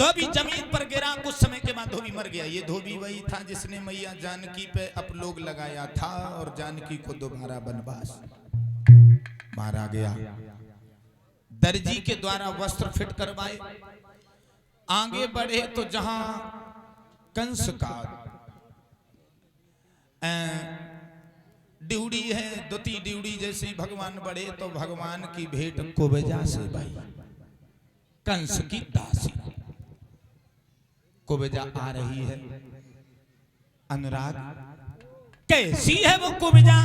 धोबी जमीन पर गिरा, कुछ समय के बाद धोबी मर गया। ये धोबी वही था जिसने मैया जानकी पे अपलोग लगाया था और जानकी को दोबारा वनवास मारा गया। दर्जी के द्वारा वस्त्र फिट करवाए, आगे बढ़े तो जहां कंस का ड्यूटी है, दुती ड्यूटी, जैसे ही भगवान बढ़े तो भगवान की भेंट कुबजा से भाई, कंस की दासी कुबजा आ रही है। अनुराग, कैसी है वो कुबजा?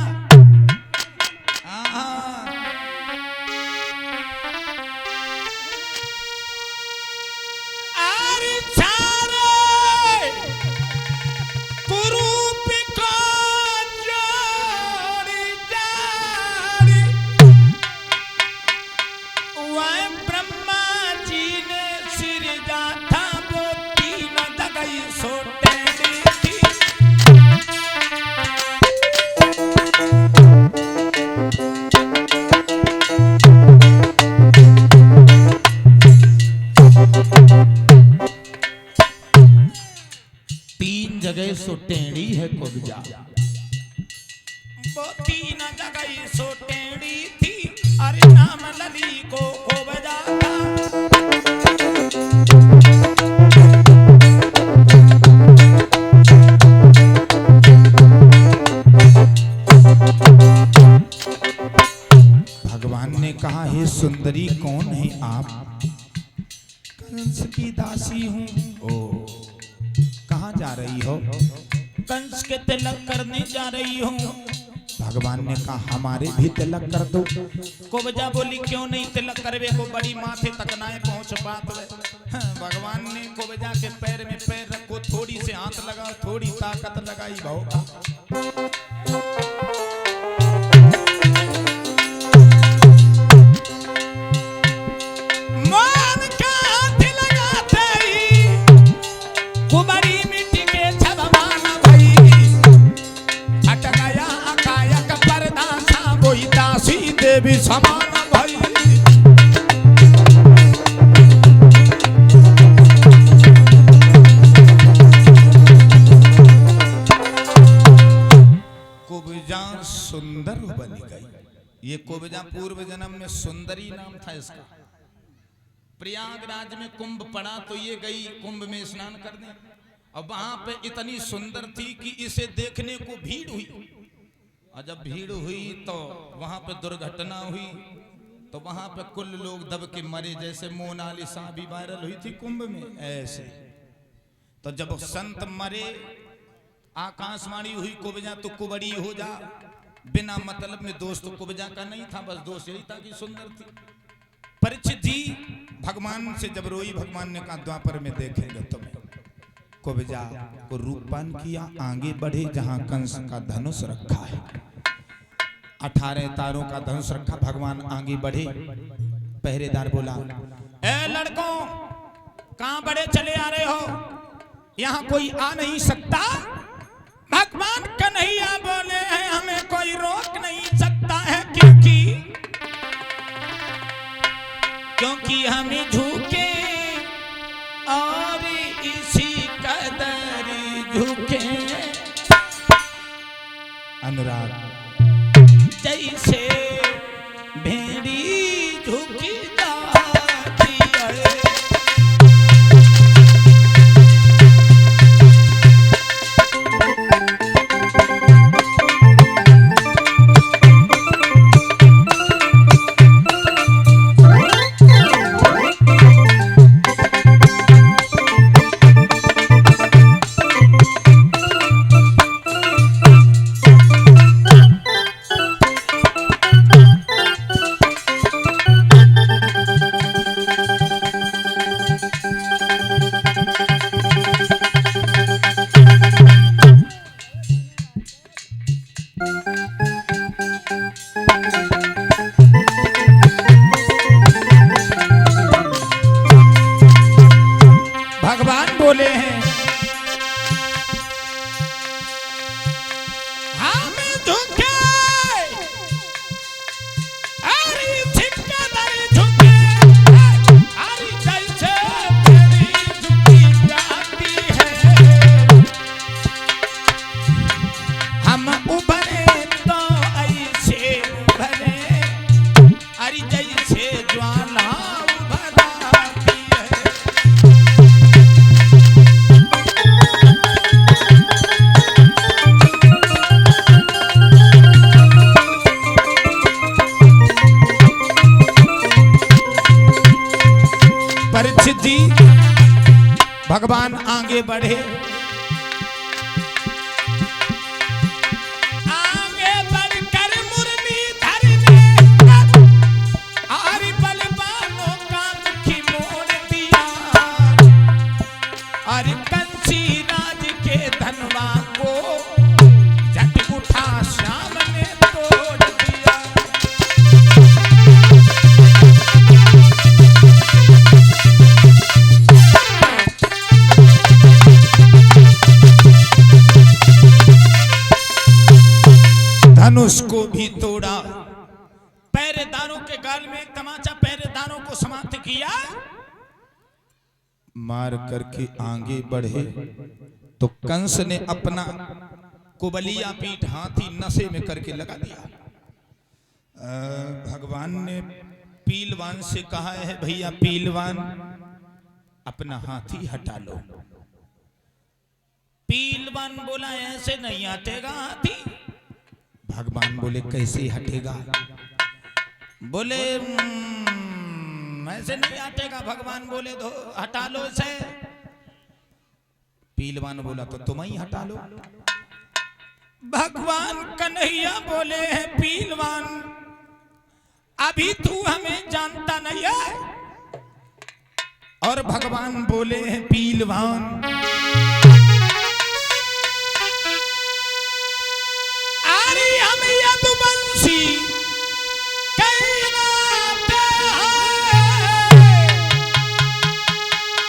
सो टेढ़ी है कुबजा, वो तीन जगह सो टेढ़ी थी, अरे नाम लली को कुबजा था। भगवान ने कहा, हे सुंदरी कौन है आप? कंस की दासी हूँ। ओ, कहाँ जा रही हो? कंस के तिलक करने जा रही हूँ। भगवान ने कहा, हमारे भी तिलक कर दो। कुबजा बोली, क्यों नहीं तिलक करवे को, बड़ी माथे तक ना पहुंच पात। भगवान ने कुबजा के पैर में पैर रखो, थोड़ी से हाथ लगाओ, थोड़ी ताकत लगाई भाव। देवी समान भाई, कुबजा सुंदर बन गई। ये कुबजा पूर्व जन्म में सुंदरी नाम था इसका। प्रयागराज में कुंभ पड़ा तो ये गई कुंभ में स्नान करने, और वहां पे इतनी सुंदर थी कि इसे देखने को भीड़ हुई। और जब भीड़ हुई तो वहां पे दुर्घटना हुई, तो वहां पे कुल लोग दब के मरे, जैसे मोनालिसा भी वायरल हुई थी कुंभ में ऐसे। तो जब संत मरे, आकाशवाणी हुई, कुबजा तो कुबड़ी हो जा। बिना मतलब में दोस्त कुबजा का नहीं था, बस दोस्त यही था कि सुंदर थी। परीक्षित जी भगवान से जब रोई, भगवान ने कहा, द्वापर में देखेंगे तुम्हें। कुबजा को रूपपान किया, आगे बढ़े जहां कंस का धनुष रखा है, 18 तारों का धनुष रखा। भगवान आगे बढ़े, पहरेदार बोला, ए लड़कों, कहां बड़े चले आ रहे हो? यहां कोई आ नहीं सकता। भगवान कन्हैया बोले हैं, हमें कोई रोक नहीं सकता है, क्योंकि हम झुके और इसी कदर झुके। अनुराग, जैसे भेड़ी झुकी जाती है, जी भगवान आगे बढ़े, आगे बढ़कर मुरलीधर ने आरी बलवानों का मुखी मोड़ दिया, और कंसी राज के धनवा को झट उठा श्याम ने तोड़ दिया। धनुष को भी तोड़ा, पहरेदारों के गाल में एक तमाचा पहरेदारों को समाप्त किया, मार करके आगे बढ़े तो कंस ने अपना कुबलिया पीठ हाथी नशे में करके लगा दिया। भगवान ने पीलवान से कहा है, भैया पीलवान अपना हाथी हटा लो। पीलवान बोला ऐसे नहीं हटेगा हाथी। भगवान बोले कैसे हटेगा? बोले ऐसे नहीं हटेगा। भगवान बोले दो हटा लो इसे। पीलवान बोला तो तुम ही हटा लो। भगवान कन्हैया बोले हैं पीलवान अभी तू हमें जानता नहीं है। और भगवान बोले हैं पीलवान अरे हम यदुवंशी कहलाते हैं,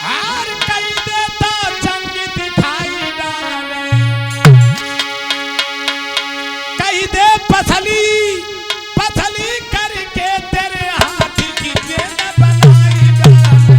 और कई देता जंग दिखाई डाले, कई दे पथली पथली करके तेरे हाथ की जेब बनाई डाले।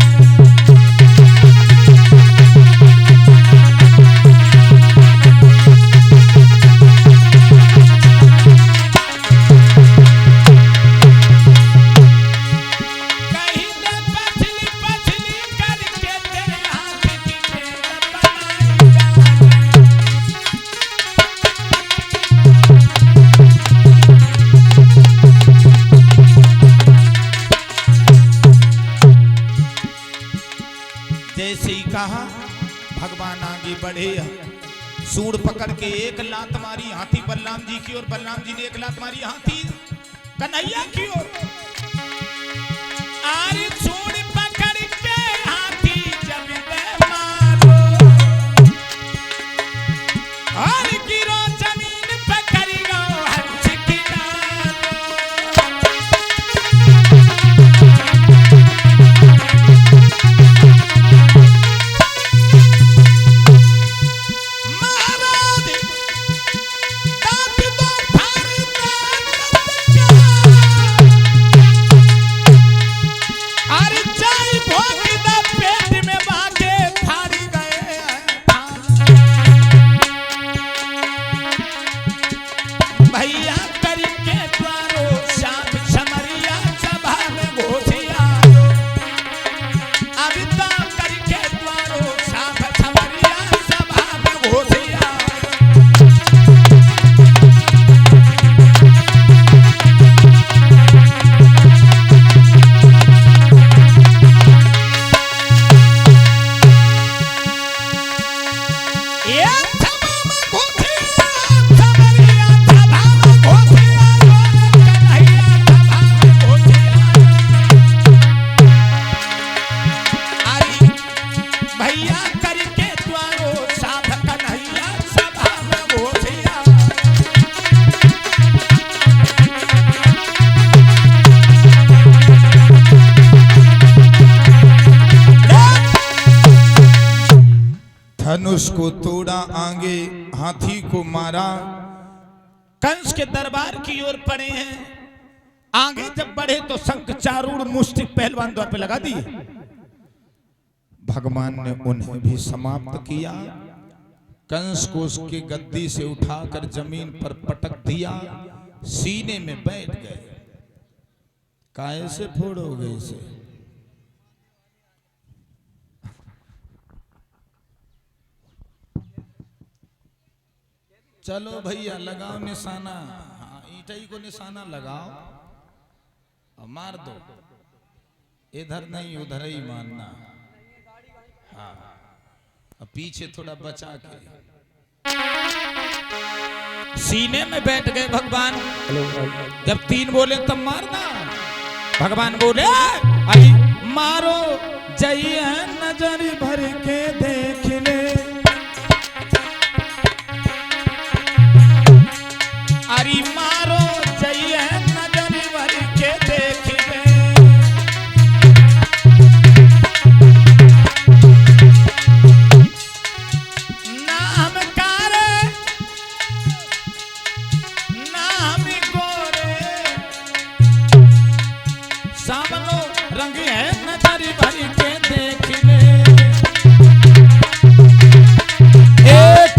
जैसे ही कहा भगवान आगे बढ़े, सूंड पकड़ के एक लात मारी हाथी बलराम जी की, और बलराम जी ने एक लात मारी हाथी कन्हैया की ओर। आरे सूंड पकड़ के हाथी जब मारो, और गिरो जमीन पे करियो हंस की डालो। धनुष को तोड़ा, आगे हाथी को मारा, कंस के दरबार की ओर पड़े हैं। आगे जब बढ़े तो शंख चारूढ़ मुष्टिक पहलवान द्वार पे लगा दिए। भगवान ने उन्हें भी समाप्त किया। कंस को उसके गद्दी से उठाकर जमीन पर पटक दिया, सीने में बैठ गए। काहे से फोड़ोगे इसे? चलो भैया लगाओ निशाना, ईंटई को निशाना लगाओ और मार दो। इधर नहीं उधर ही मारना। हाँ अब पीछे थोड़ा बचा के सीने में बैठ गए भगवान। जब 3 बोले तब मारना। भगवान बोले अरे मारो जइए नजर भर के देख ले, अरे मारो जइए नजर भर के देख ले। नाम कारे नाम गोरे सामनो रंग है नजर भर के देख ले। एक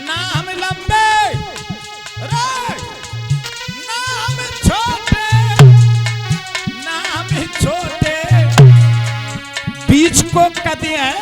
नाम लंबे रे नाम छोटे बीच को कदी है